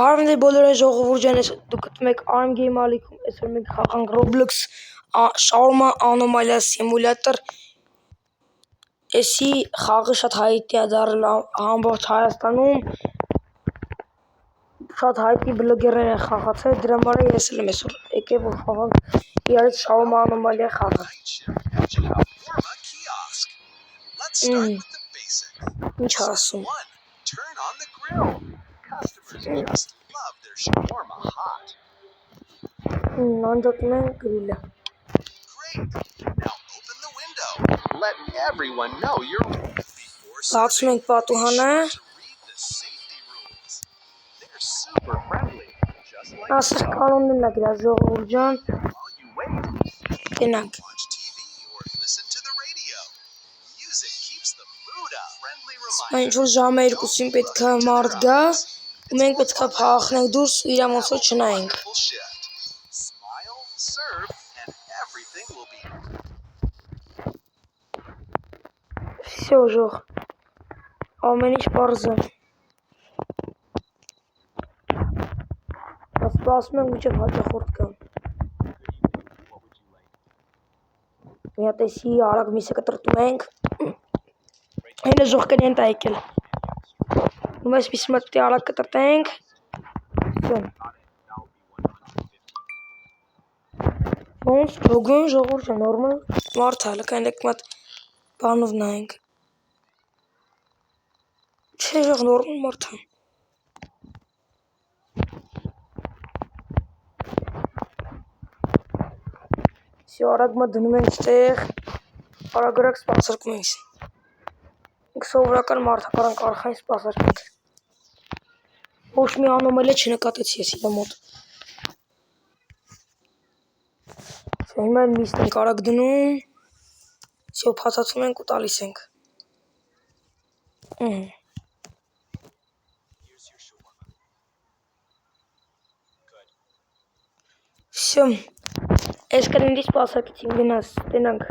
Բարևներ բոլորին ժողովուրդ ջան, դուք գտնում եք Arm Game Ալիքում, այսօր մենք խաղանք Roblox Shawarma Anomalia Simulator։ Էսի խաղը շատ հայտնի է դարձել ամբողջ Հայաստանում, շատ հայտնի բլոգերներ են խաղացել, դրա համար ես էլ եմ այսօր եկել որ խաղանք իրարից Shawarma Anomalia խաղը։ Ինչ ասում։ Customers just love their shawarma hot. Անջատում են գրիլը։ Great. Now open the window. Let everyone know you're before Բացում ենք պատուհանը։ to read the safety rules. They're super friendly, just like Ասր կանոններն է գրած ժողովուրդ ջան։ while you wait. Գնանք։ Watch TV or listen to the radio. Music keeps the mood up. Friendly Ինչ reminder. որ ժամը 2-ին պետք է մարդ գա, ու մենք պետք է փախնենք դուրս ու իր ոնց որ չնայենք։ Wonderful shift. Smile, serve, and everything will be Всё, ժող։ Ամեն ինչ պարզ է։ Սպասում ենք մինչև հաճախորդ գան։ Մի հատ էսի արագ միսը կտրտում ենք։ Հենը ժող կնեն տա եկել։ Ու մեզ միսը պետք է արագ կտրտենք։ Всё։ Ոնց ժողում ժողովուրդ է նորմալ մարդ է, լքայինեք մատ բանով նայենք։ Չէ ժող նորմալ մարդ է։ Всё, արագ մա դնում ենք ստեղ, արագ սպասարկում ենք։ Ինք սովորական մարդ է, կարանք արխային սպասարկենք։ Ոչ մի անոմալիա չնկատեցի ես իրա մոտ։ Հիմա են միստ ենք արագ դնում, всё փաթաթում ենք ու տալիս ենք։ Всё, ես կլինի սպասարկեցին գնաս, տենանք։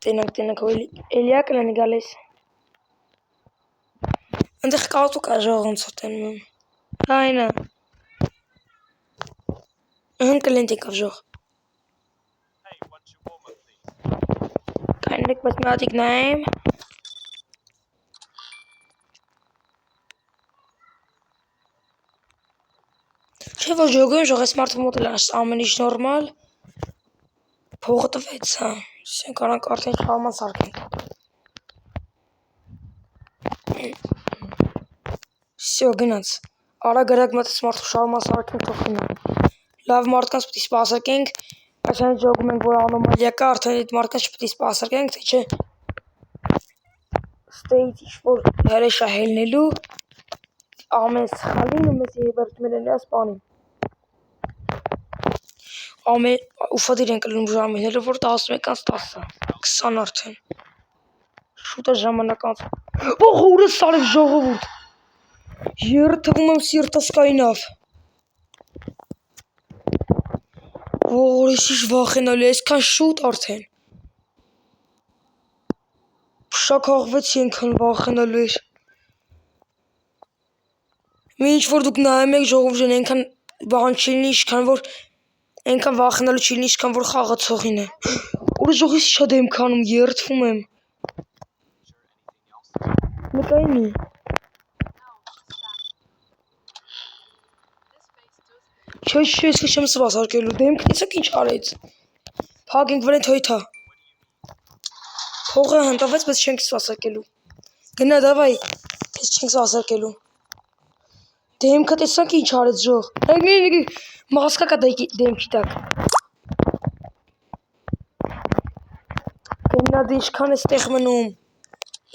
Տենանք, էլիա կլանի գալիս։ Ընդեղ կատու կա ժող ոնց որ տենում եմ։ Այնա։ Կլենտ եկավ ժող։ Կայնեք բայց մի հատիկ նայեմ։ Չէ որ ժողում ժող ես մարդու մոտ էլ ամեն ինչ նորմալ։ Փողը տվեց, հա։ Սեն կարանք արդեն շարման սարքենք։ Всё, գնաց։ Արագ մտած մարդու շարման սարքենք թող գնա։ Լավ մարդկանց պետք է սպասարկենք, բայց այն ժողում ենք որ անոմալիա կա, արդեն այդ մարդկանց չպետք է սպասարկենք, թե չէ։ Ստեյց ինչ-որ հրեշ է հելնելու, ամեն սխալին ու մեզ երբերդում են էլի սպանին։ Ուշադիր ենք լնում ժամիները, որ 11:10, 20 արդեն։ Շուտ է ժամանակ անց։ Ող ուրը սարև ժողովուրդ։ Երթվում եմ սիրտս կայնավ։ Որ ես վախենալու, այսքան շուտ արդեն։ Փշակաղվեցի ենքան վախենալու էր։ Ինչ որ դուք նայում եք ժողովուրդ ջան, ենքան բան չլինի, ինչքան որ այնքան վախենալու չլինի, ինչքան որ խաղացողին է։ Ուրը ժողովուրդ շատ եմ քանում, երթվում եմ։ Նկայինի։ Չէ, ես չեմ սպասարկելու, դեմքն տեսեք ինչ արեց։ Փակ ենք վրեն թոյթա։ Փողը հնդավեց, բայց չենք սպասարկելու։ Գնա, դավայ, ես չենք սպասարկելու։ Դեմքը տեսանք ինչ արեց ժող։ Մասկա կա դեմքի տակ։ Գնա դե ինչքան է ստեղ մնում։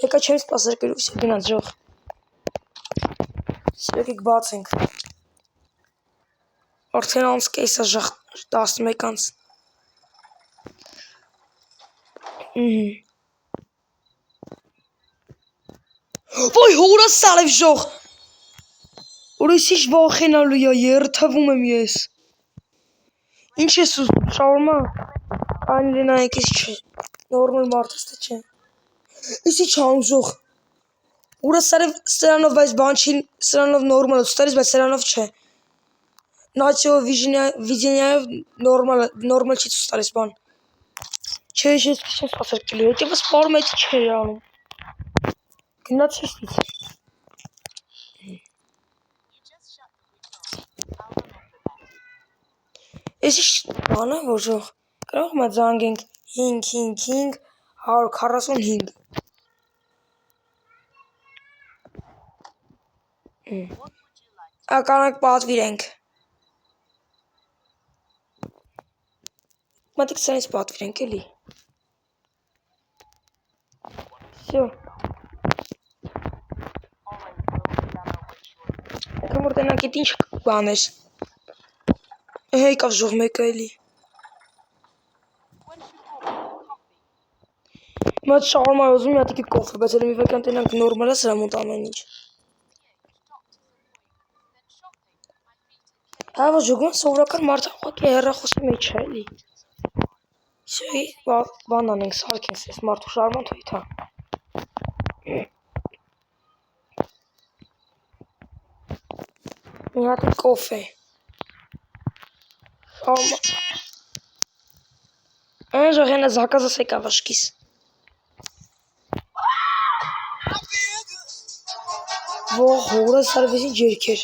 Եկա չեմ սպասարկելու, всё գնաց ժող։ Եկեք բացենք։ Արդեն անց կեսա 11:00 Ոյ հորա սալև ժող։ Ուրես ինչ վախենալու է, երթվում եմ ես։ Ինչ ես ուզում, շավորմա։ Այն լինայեք ես չէ։ Նորմալ մարդ ես թե չէ։ Եսի չանում ժող։ Ուրը սրանով բայց բան չի, սրանով նորմալ ստարից, բայց սրանով չէ։ Նացիո վիզենիայով նորմալ չի ստարից բան։ Չէ, ես չեմ սպասել կլի, հետևը սպարում էի չէ անում։ Գնաց իստից։ Ես ինչ բան է, որ ժող, կարող մա զանգենք 555 145։ Ականակ պատվիրենք։ Մատիկ սրանից պատվիրենք էլի։ Всё։ Կամոր տնանք էտ ինչ բան ես։ Եկավ ժող մեկը էլի։ Մատ շարմա ուզում յատիկի կոֆը, բայց էլ մի վեկան տնանք նորմալ է սրա մոտ ամեն ինչ։ Հավա ժողուն սովորական մարդախոք է հեռախոսի մեջ է էլի։ Всё, բան անենք, սարքենք սես մարդու շարման թույթա։ Մի հատի կոֆե։ Շարմա։ Այն ժող ենա զակազս եկավ աշկիս։ Ող հորը սարվեսին ջերքեր։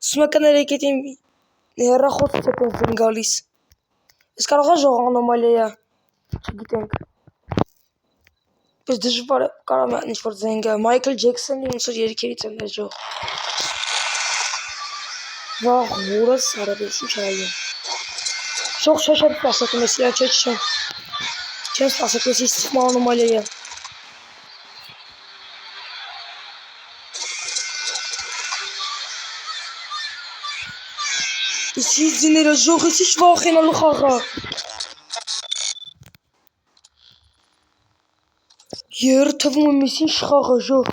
Սմեկներ եկետ իմ հեռախոսից է տենց են գալիս։ Ես կարող է ժող անոմալիա, չգիտենք։ Պես դժվար է կարամ է ինչ-որ զենգա, Մայքլ Ջեքսոնի ոնց որ երգերից են է ժող։ Վաղ հորը սարվեսին չայում։ Ժող չեմ սպասակում ես իրա չեմ։ Չեմ սպասակում ես իստիմ անոմալիա։ Իսկ ձիները ժող ես ինչ վախենալու խաղա։ Երթվում եմ ես ինչ խաղա ժող։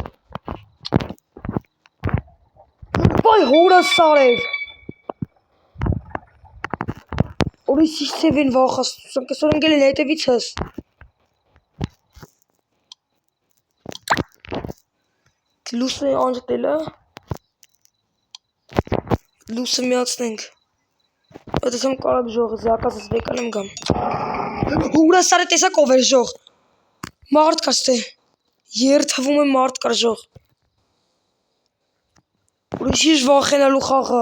Բայ հորը սարև։ Օրիս ինչ սև են վախաստուսան, կեսոր ընգել են հետևից հս։ Լուսը անջտել է։ Լուսը միացնենք։ Այդ եմ կարակ ժողը, զակասս վեկան եմ գամ։ Հուրա սարը տեսակ ով էր ժող։ Մարդ կար ստե։ Երթվում եմ մարդ կար ժող։ Ուրիշ ինչ վախենալու խաղա։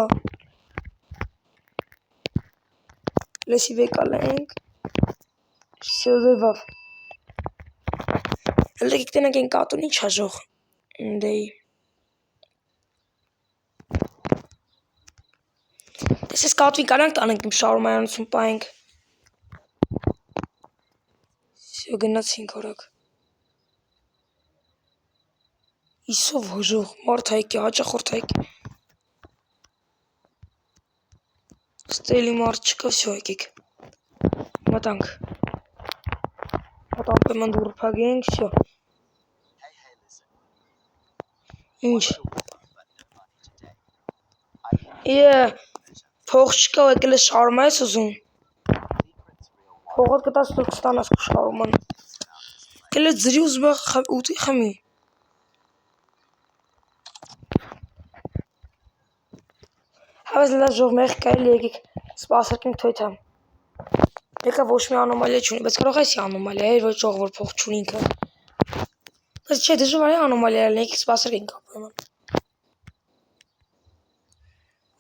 Լեսի վեկալ ենք։ Սյոզևավ։ Հլդեք տնակ են կատուն ինչ հա ժող։ Դեի։ Ես կատվի կանանք տանենք իմ շարումայանություն պայինք։ Սյո գնացինք որակ։ Իսով հոժող, մարդ հայքի, հաճախորդ հայքի։ Ստելի մարդ չկա, վսյո հայքիք։ Մտանք։ Մտանք պեման դուրպագենք, վսյո։ Ինչ։ Փող չկա ու եկել ես շարումա ես ուզում։ Փողոտ կտաս դուք ստանաս կու շարուման։ Եկել ես ձրի ուզում ուտի խմի։ Հավես լաս ժող մեղ կայլ եկիք սպասարկենք թոյթամ։ Եկա ոչ մի անոմալիա չունի, բայց կարող այսի անոմալիա էր, ոչ ժող որ փող չունինքը։ Բայց չէ դժվար է անոմալիա եկիք սպասարկենք ապրեման։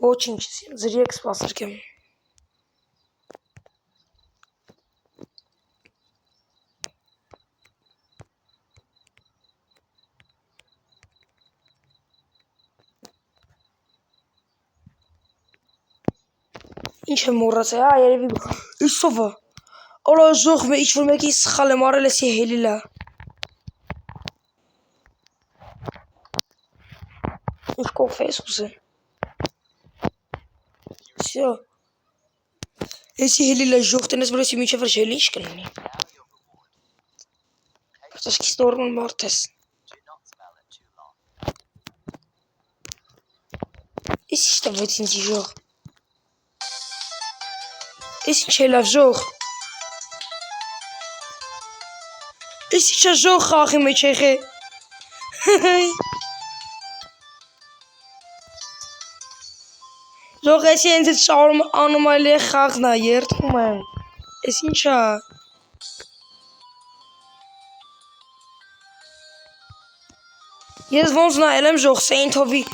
Ոչինչ, ձրի եք սպասարկեմ։ Ինչ եմ մորացել, երևի իսովը։ Օրա ժող ինչ-որ մեկի սխալ եմ արել ես հելիլա։ Ինչ կոֆե ես ուզեն։ Всё։ Եսի հելիլա ժող տնես, որ եսի մինչև վրջ հելի ինչ կլինի։ Պրտաշկիս նորմալ մարդ ես։ Ես ինչ տվեց ինձի ժող։ Ես ինչ է լավ ժող։ Ես ինչ է ժող խաղի մեջ եղե։ Ժող էսի հենց այդ շարում անոմալիա խաղն է, երդվում եմ։ Էս ինչ է։ Ես ոնց նայել եմ ժող Սեյնթովի,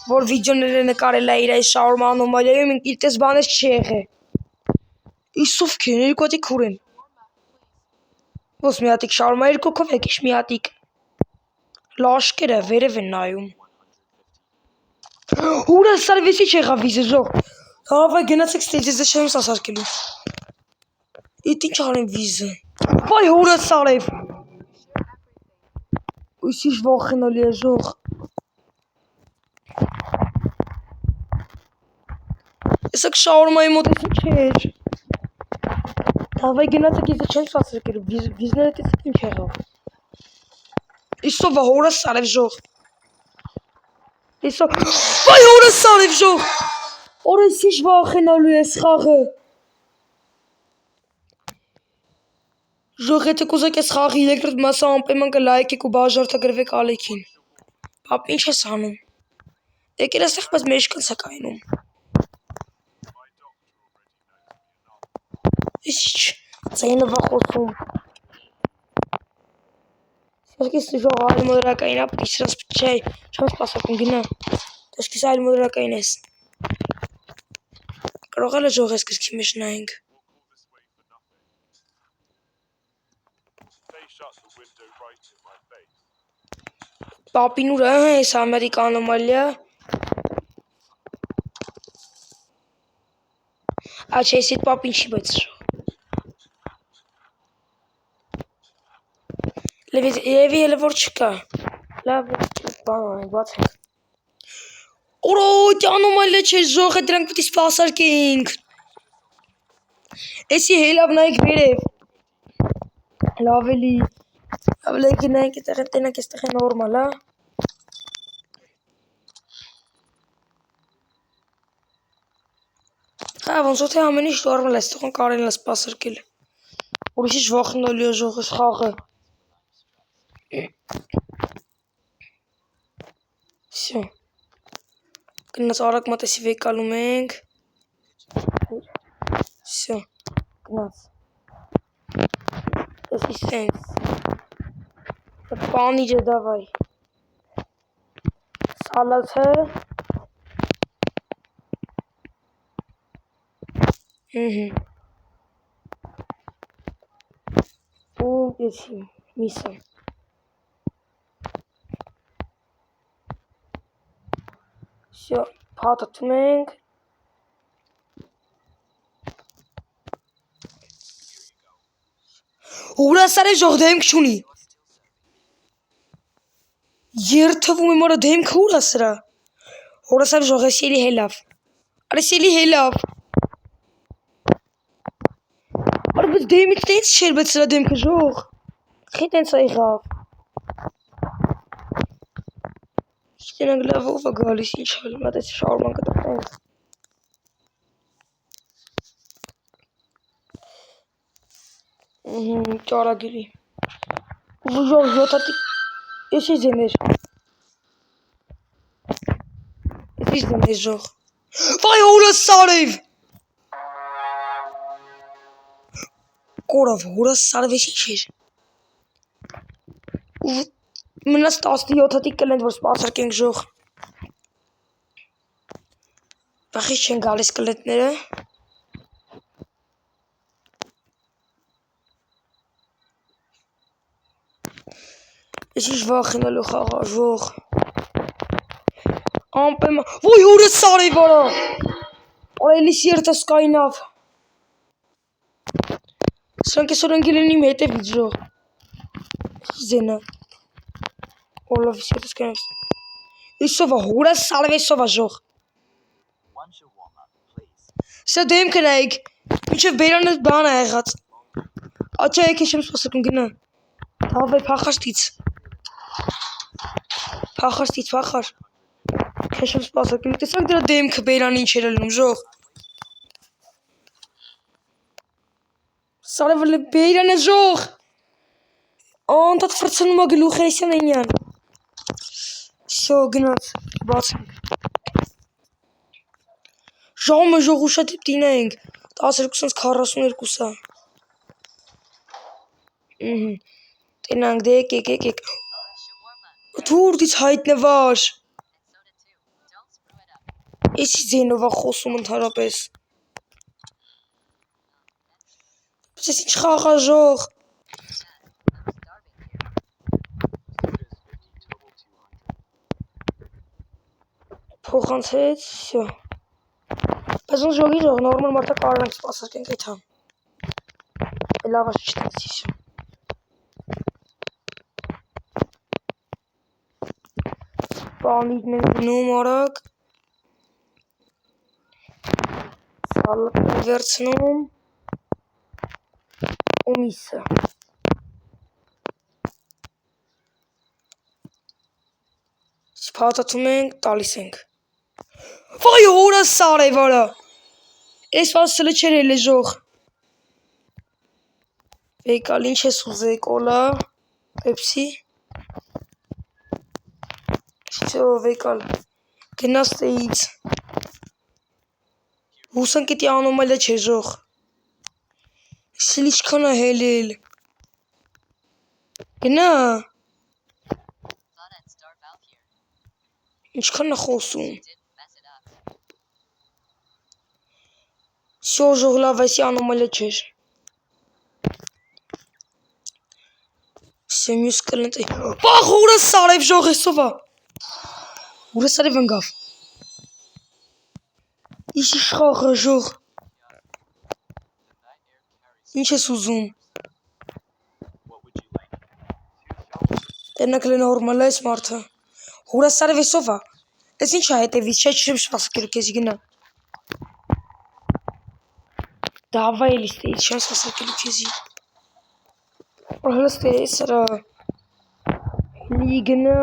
որ վիդեոները նկարել է իր այս շարում անոմալիայում, ինքս բաներ չի եղել։ Իսով քեն, երկու հատիկ քուրեն։ Ոնց մի հատիկ շարում է երկոքով եկիշ մի հատիկ։ Լաշկերը վերև են նայում։ Ուրա սարվեսի չեղավ վիզը ժող։ Հավայ գնացեք ստեջը չեմ սասարկելու։ Իտ ինչ արեմ վիզը։ Վայ հուրը սարև։ Ույսիշ վախենալի է ժող։ Եսակ շաուրմայի մոտ էս ինչ էր։ Հավայ գնացեք իզը չեմ սասարկելու, վիզները տեսեք ինչ եղավ։ Իսով է հորը սարև ժող։ Իսով, վայ հորը սարև ժող։ Օր ես ինչ վախենալու ես խաղը։ Ժող եթե կուզեք ես խաղի երկրորդ մասը անպայման կլայքեք ու բաժարտագրվեք Ալեքին։ Պապ ինչ ես անում։ Եկել ես տեղ պես մեջ կնցակ այնում։ Ինչ ձայնը վա խոսում։ Սերկիս ժող այլ մոդրակային ապ իսրած չէ, չեմ սպասակում գնա։ Դեսկիս այլ մոդրակային ես։ Կարող էլ է ժող ես կրքի մեջ նայենք։ Պապին ուր է ես ամերիկա անոմալիա։ Աչ ես իտ պապին չի բայց ժող։ Եվի հելը որ չկա։ Լավ բան անենք, բացենք։ Օրո, անոմալիա չէ ժող է դրանք պտի սպասարկեինք։ Էսի հելավ նայք վերև։ Լավ էլի։ Ավլեքի նայք տենակ ես տեղ է նորմալ, հա։ Հա, ոնց ոթե ամեն ինչ նորմալ է, ստողն կարեն է սպասարկել։ Ուրիշ ինչ վախնալի է ժող ես խաղը։ Всё։ Գնաց արագ մատեսի վեկալում ենք։ Всё։ Գնաց։ Էսի սենց։ Պանիջը դավայ։ Սալաթը։ Ու էսի միսը։ Всё, փաթաթում ենք։ Հուրասարը ժող դեմք չունի։ Երթվում եմ արա դեմքը հուրասրա։ Հուրասար ժող ես ելի հելավ։ Արա սելի հելավ։ Արա բայց դեմիք տենց չեր բայց սրա դեմքը ժող։ Խի տենց է եղավ։ Շտենակ լավ ով է գալիս ինչ հալ, մատ ես շարման կտղնենք։ Ճարագիրի։ Ու ժող յոթատի, ես ես ձեներ։ Ես ես ձեներ ժող։ Վայ հորը սարև։ Կորավ հորը սարև ես ինչ էր։ Մնաց 17 հատիկ կլենք, որ սպասարկենք ժող։ Վախից չեն գալիս կլետները։ Ես ինչ վախենալու խաղա ժող։ Ամպեმა, ոյ հորը սարև արա։ Արա էլիս երթը սկայնավ։ Սրանք այսօր ընգել են իմ հետևից ժող։ Զենը։ 올ով սիրտ սկայնավ։ Իսով է հորը սարև իսով է ժող։ Սա դեմքը նայք, մինչև բերանը բան է եղած։ Աչա եկ ես չեմ սպասակում գնա։ Հավայ պախաշտից։ Պախաշտից պախար։ Ես չեմ սպասակում, տեսանք դրա դեմքը բերան ինչ էր ելնում ժող։ Սարևը բերան է ժող։ Անտատ վրցնում է գլուխ էսյան էնյան։ Всё, գնաց, բացենք։ Ժամը ժող ուշադիպ դինենք, 12:42-ա։ Տենանք դե եկեք։ Թուրդից հայտնվար։ Էսի ձենով է խոսում ընդհանրապես։ Ես ինչ խաղա ժող։ Փոխանցեց, всё։ Բայց ոնց ժողի ժող նորմալ մարդը կարող ենք սպասարկենք այդա։ Լավ է չտեսի, всё։ Պանիրն ենք գնում արագ։ Սալատն վերցնում։ ու միսը։ Սպատացում ենք, տալիս ենք։ Վայ հորը սարևարը։ Էս վասը չէր էլ ժող։ Վեկալ ինչ ես ուզե կոլա, պեպսի։ Всё, վեկալ։ Գնաց տեից։ Հուսանք էդի անոմալիա չէ ժող։ Սիլիչքան է հելել։ Գնա։ Ինչքան է խոսում։ Всё, ժող լավ, այսի անոմալիա չէր։ Всё, մյուս կլնտ է։ Բախ հորը սարև ժող էսով է։ Հորը սարև ընգավ։ Իշի շխաղը ժող։ Ինչ ես ուզում։ Տենակ լեն նորմալ է այս մարդը։ Հորը սարև էսով է։ Էս ինչ է հետևից, չէ չեմ սպասարկելու քեզ գնա։ Դավայ էլի ստեից, չեմ սպասարկելու քեզի։ Հլստե սրա։ Լի գնա։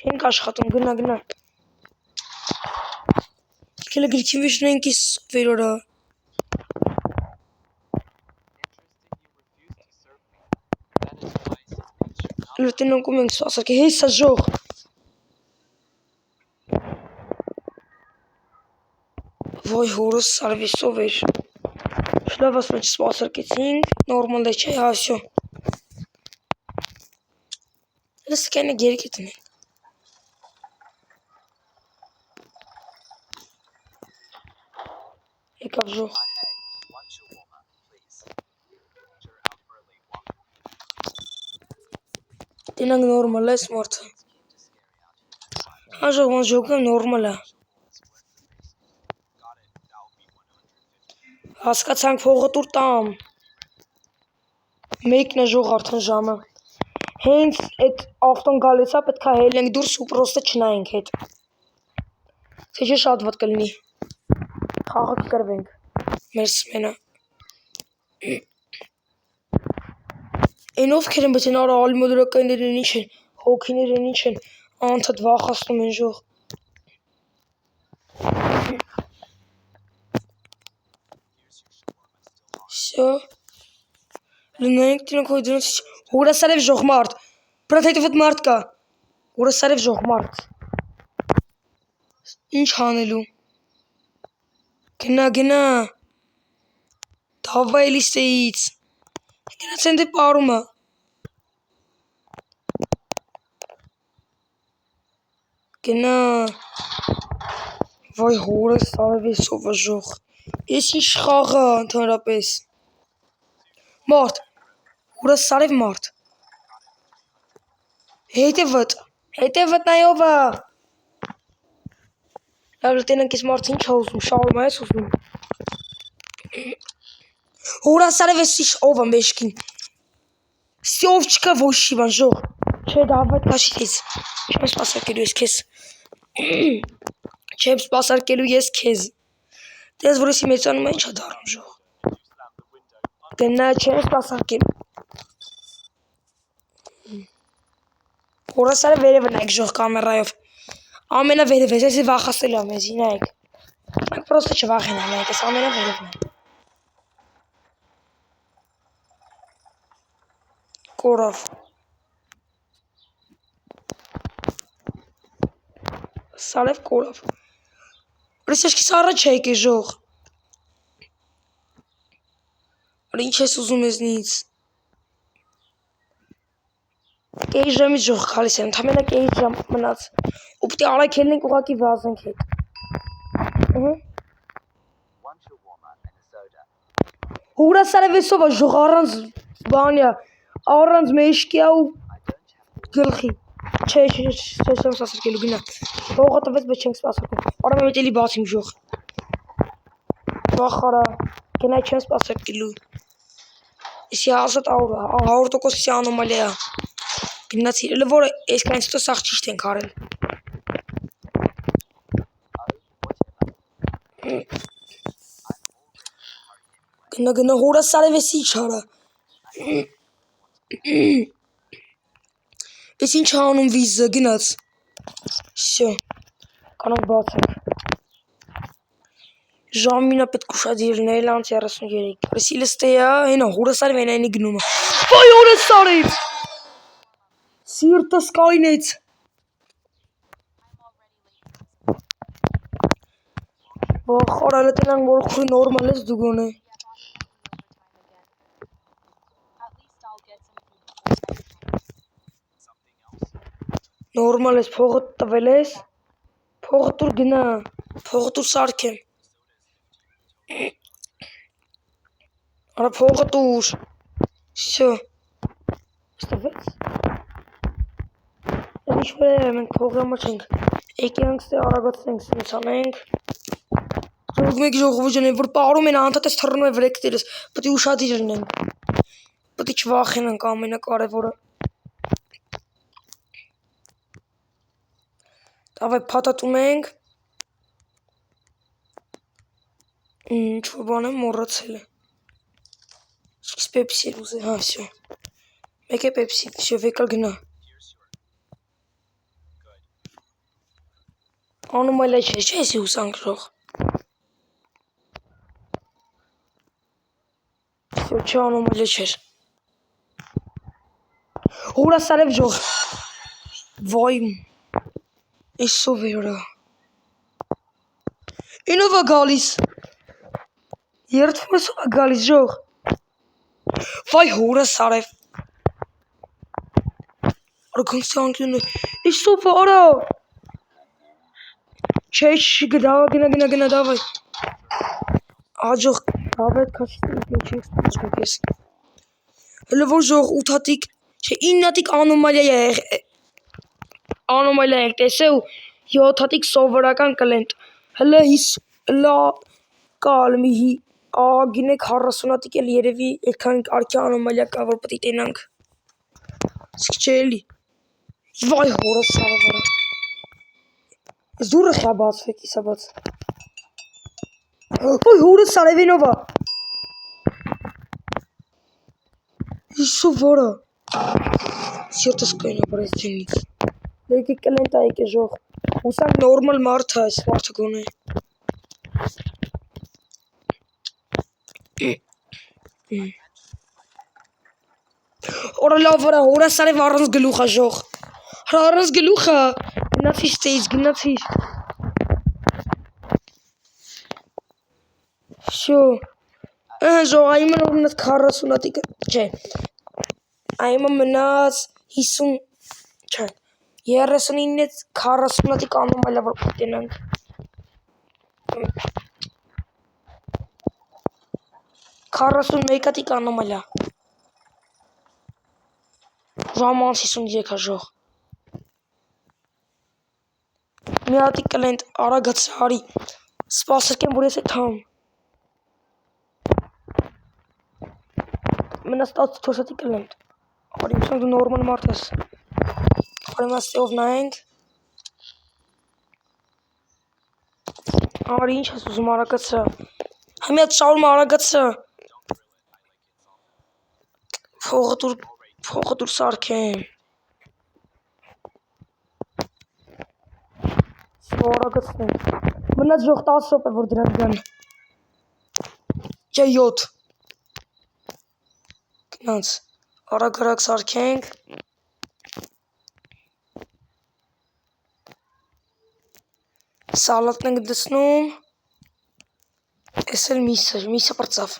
Չենք աշխատում, գնա։ Կելը գրքի մեջ նենք ես վերորա։ Լրտենանքում ենք սպասարկել, հեյ սա ժող։ Վայ հորս սարվեսով էր։ Շլավ ասում մեջ սպասարկեցինք, նորմալ է չէ, հա всё։ Լսկ այնը գերիք է տնենք։ Եկավ ժող։ Տենանք նորմալ է այս մարդը։ Հա ժող ոնց ժողում նորմալ է։ Հասկացանք փողը տուր տամ։ Մեկն է ժող արդեն ժամը։ Հենց այդ ավտոն գալեցա պետք է հելենք դուրս ու պրոստը չնայենք հետ։ Թե չէ շատ վատ կլինի։ Խաղը կկրվենք։ Մեր սմենը։ Այն ովքեր են բայց այն արա ալիմոդրականներն ինչ են, հոգիներն ինչ են, անընդհատ վախացնում են ժող։ Всё։ Լնայինք տինք հոյ դրանց հորասարև ժող մարդ։ Բրատ հետևդ մարդ կա։ Հորասարև ժող մարդ։ Ինչ հանելու։ Գնա։ Դավայ էլի ստեից։ Գնաց են դե պարումը։ Գնա։ Վայ հորս սարևեսով է ժող։ Ես ինչ խաղա ընդհանրապես։ Մարդ։ Հորս սարև մարդ։ Հետևդ նայով է։ Լավ լտենանք ես մարդ ինչ է ուզում, շաղում է ես ուզում։ Հորս սարև ես ինչ ով է մեջքին։ Սյով չկա ոչի բան ժող։ Չէ դավայ կաշից։ Չեմ սպասարկելու ես քեզ։ Չեմ սպասարկելու ես քեզ։ Տես որ եսի մեծանում է ինչ է դառնում ժող։ Գնա չեմ սպասարկելու։ Հորասարը վերևը նայք ժող կամերայով։ Ամենավերև ես, եսի վախասելու եմ եզի նայք։ Մենք պրոստը չվախենամ նայք, ես ամենավերևն եմ։ Կորավ։ Սարև կորավ։ Ռիսեշկիս առաջ եկե ժող։ Ինչ ես ուզում եզնից։ Կեի ժամից ժող խալիս եմ, թամենա կեի ժամ մնաց։ Ու պտի արայք հելնենք ուղակի վազենք հետ։ Հուրա սարև էսով է ժող առանց բանյա, առանց մեշկյա ու գլխի։ Չէ, չեմ սասրկելու գնա։ Հողը տվեց, բայց չենք սպասարկում։ Արա մետ էլի բացիմ ժող։ Վախ արա, գնայ չեմ սպասարկելու։ Իսի ազատ աուրա, 100% իսի անոմալիա։ Գնացի, էլը որը այսքան ստո սաղ ճիշտ ենք արել։ Գնա հորա սարև էս ինչ արա։ Էս ինչ անում վիզը, գնաց։ Սյո, կանանք բացենք։ Ժամինա պետք ուշադիրն էլ անց 33։ Պրեսիլը ստեյա, հենա, հորը սարև են այնի գնումը։ Վայ հորը սարև։ Սիրտս կայնեց։ Վախ արալը տնանք որ խուրի նորմալ ես դու գոն է։ Նորմալ ես, փողը տվել ես, փողը տուր գնա, փողը տուր սարքեմ։ Արա փողը տուր, սյո, ստվեց։ Ինչ որ է, մենք փողը համար չենք, էկ ենք ստե արագացնենք, սենց անենք։ Ժողում եք ժողովը ժնեն, որ պարում են անդատ ես թռնում է վրեկտերս, պտի ուշադիրն են, պտի չվախեն ենք ամենակարևորը։ Դավայ պատատում ենք, ինչ-որ բան եմ մորացել է, սկիս պեպսի էր ուզե, հա, սյո, մեկ է պեպսի, սյո, վեկալ գնա, անոմալիա չէ, չէ եսի հուսանք ժող, սյո, չէ անոմալիա չէր, հորա սարև ժող, վայ, Էսով է որա։ Ինով է գալիս։ Երդվում էսով է գալիս ժող։ Վայ հորը սարև։ Արա գնցի անկյուն է։ Էսով է արա։ Չէ, գնա, դավայ։ Աջող, դավայ էտ կաչիստի ինչի էքսպիչմեք ես։ Հլը որ ժող 8 հատիկ, չէ 9 հատիկ անոմալիա ենք տեսե ու 7 հատիկ սովորական կլենտ, հլը կալ մի գինեք 40 հատիկ էլ երևի էքան արկյա անոմալիա կա, որ պտի տենանք, սիք չէ էլի, վայ հորը սարավարա, ես դուրը խյա բացվեք իսա բաց, վայ հորը սարևենովա, իսո վարա, սիրտս կայնա բար ես ջենից, Լեկի կլենտ այք է ժող, ուսանք նորմալ մարդ է, այս մարդը գոն է։ Որա լավ վրա, հորա սարև առանց գլուխ է ժող, հրա առանց գլուխ է, գնացիր ստեից, գնացիր։ Շո, ժող այմը նոր մնաց 40 հատիկը, չէ, այմը մնաց 50, չէ, 39-ից 40 հատիկ անոմալիա որ պտենանք։ 41 հատիկ անոմալիա։ Ժամանց 53 է ժող։ Մի հատիկ կլենտ արագացր հարի, սպասրկեմ, որ ես է թամ։ Մնաց 14 հատիկ կլենտ։ Արի մսանք դու նորմալ մարդ ես։ Արի մաստեով նայենք։ Արի ինչ ես ուզում արագացրա։ Համի հատ շարում արագացրա։ Փողը դուր սարքեմ։ Արագացնենք։ Մնաց ժող 10 րոպե որ դրանք գան։ Չէ 7։ Գնաց։ Արագ սարքենք։ Սալատն ենք դցնում։ Էս էլ միսը պրծավ։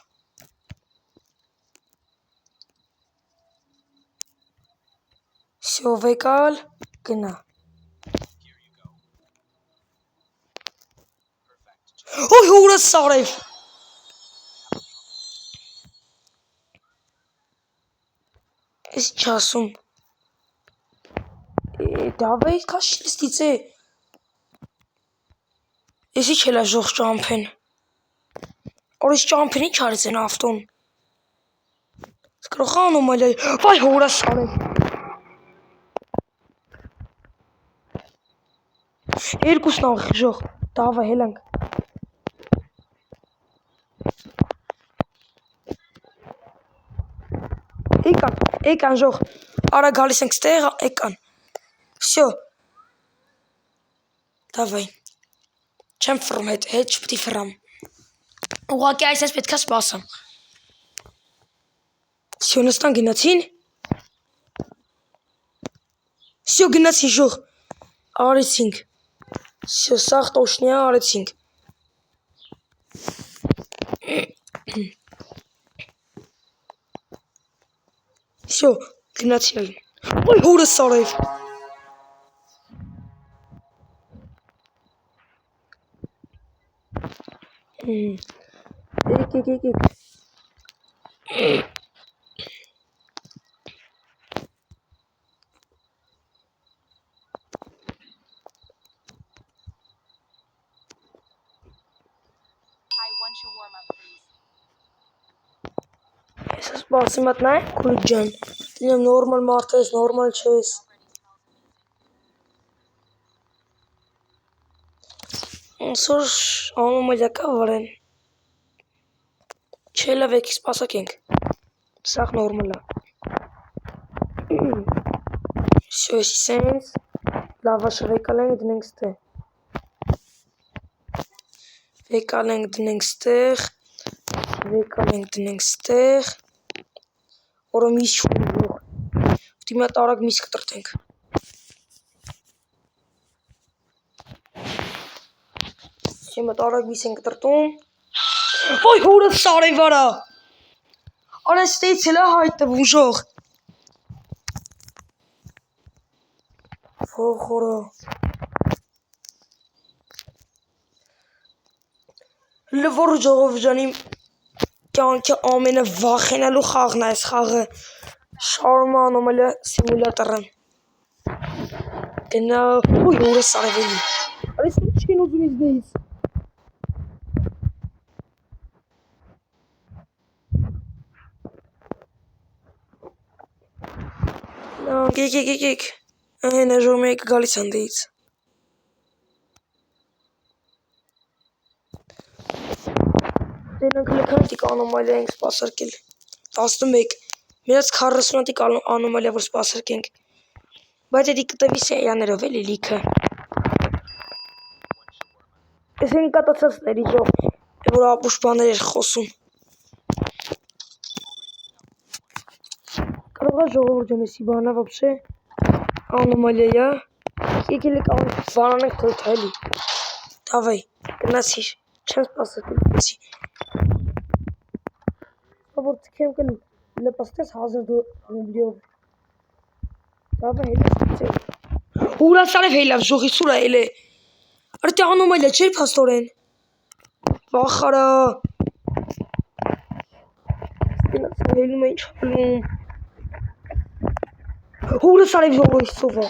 Всё, վեկալ, գնա։ Ոյ հուրը սարև։ Ես չասում։ Դավայ քաշ լստիցե։ Եսի չելա ժող ճամփեն։ Օրես ճամփեն ինչ արեց են ավտոն։ Սկրոխան օմալյա։ Վայ հուրը սարև։ Երկուսն աղժող, դավա հելանք։ Եկան ժող, արա գալիս ենք ստեղ, եկան։ Всё։ Դավայ։ Չեմ ֆռում հետ չպետի ֆռամ։ Ուղղակի այսպես պետքա սպասեմ։ Всё, նստան գնացին։ Всё, գնացին ժող։ Արեցինք։ Всё, սաղ տոշնյա արեցինք։ Всё, գնացին։ Ոյ հուրը սարև։ Եկեք։ Ես սպասում եմ նայ, քույր ջան։ Դինեմ նորմալ մարդ ես, նորմալ չես։ Սոր անոմալյա կա վարեն։ Չելա վեքի սպասակ ենք։ Սաղ նորմալ է։ Всё, եսի սենց։ Լավաշը վեկալ ենք դնենք ստեղ։ Վեկալ ենք դնենք ստեղ։ Որը միս չունի ժող։ Ուտի մատ արագ միս կտրտենք։ Մատ արագ միս ենք կտրտում։ Ոյ հուրը սարև արա։ Արա ստեից էլ է հայտվում ժող։ Վոխորը։ Լվոր ժողով ժանի կյանքի ամենը վախենալու խաղն է այս խաղը։ Շարմա անոմալյա սիմուլյատորը։ Գնա, ոյ հուրը սարևելի։ Արես չին ուզում իզ դեից։ Եկեք։ Հենա ժող մեկ գալիս են դեից։ Դենանք լքանտիկ անոմալյա ենք սպասարկել։ 11, մերած 40-ատիկ անոմալյա որ սպասարկենք։ Բայց էդի կտվի սեյաներով էլի լիքը։ Ես են կատացածների ժող, որ ապուշ բաներ էր խոսում։ Կարողա ժողովուրդ ջան էսի բանա вообще անոմալիա։ Եկել եք բանան ենք թույթ էլի։ Դավայ, գնացիր, չեմ սպասարկել էսի։ Որ թքեմ կն լպաստես 1000 ռուբլիով։ Դավայ հելես ծե։ Հուրա սարև հելավ ժողի սուրա էլ է։ Արդի անոմալիա չէր փաստորեն։ Վախարա։ Ստինացին հելում է ինչ հալում։ Հուրը սարև ժողի սովա։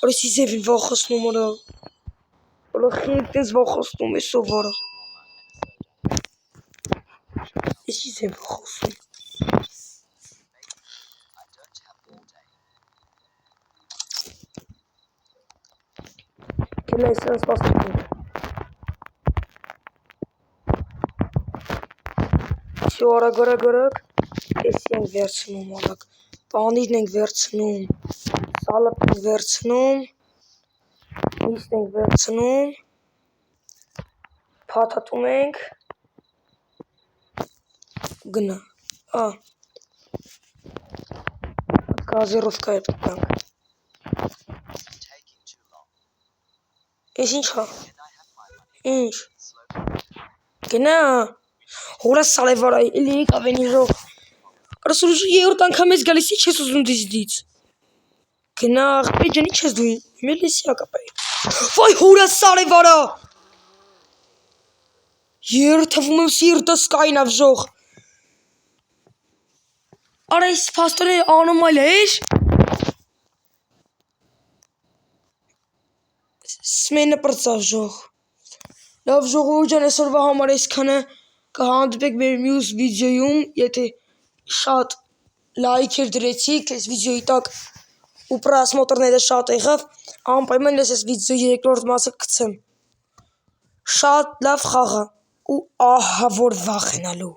Արեսի զևին վախոսնում արա։ Ոլա խիեք տես վախոսնում է սովարը։ Եսի զև վախոսում։ Կելա ես են սպասարկում։ Всё արագ։ Եսի ենք վերցնում արագ։ Պանիրն ենք վերցնում։ Սալատն ենք վերցնում։ Միսն ենք վերցնում։ Փաթաթում ենք։ Գնա։ Գազիրովկա է տանք։ Էս ինչ հա։ Ինչ։ Գնա։ Հորս սալեվարա էլի կավենի ժող։ Արսուրուժի երրորդ անգամ ես գալիս ի չես ուզում դիզդից։ Գնա աղբի ջան ի չես դու մելիսի ակապայ։ Վայ հորս սալեվարա։ Երրորդ թվում եմ սիրտս կայնավ ժող։ Արա այս փաստորը անոմալ է։ Սմենը պրծավ ժող։ Լավ ժողովուրդ ջան այսօրվա համար այսքանը կհանդիպեք մեր մյուս վիդեոյում, եթե շատ լայքեր դրեցիք այս վիդեոյի տակ ու պրասմոտրները շատ եղավ, անպայման ես այս վիդեոյի երկրորդ մասը կգցեմ։ Շատ լավ խաղա ու ահա որ վախենալու։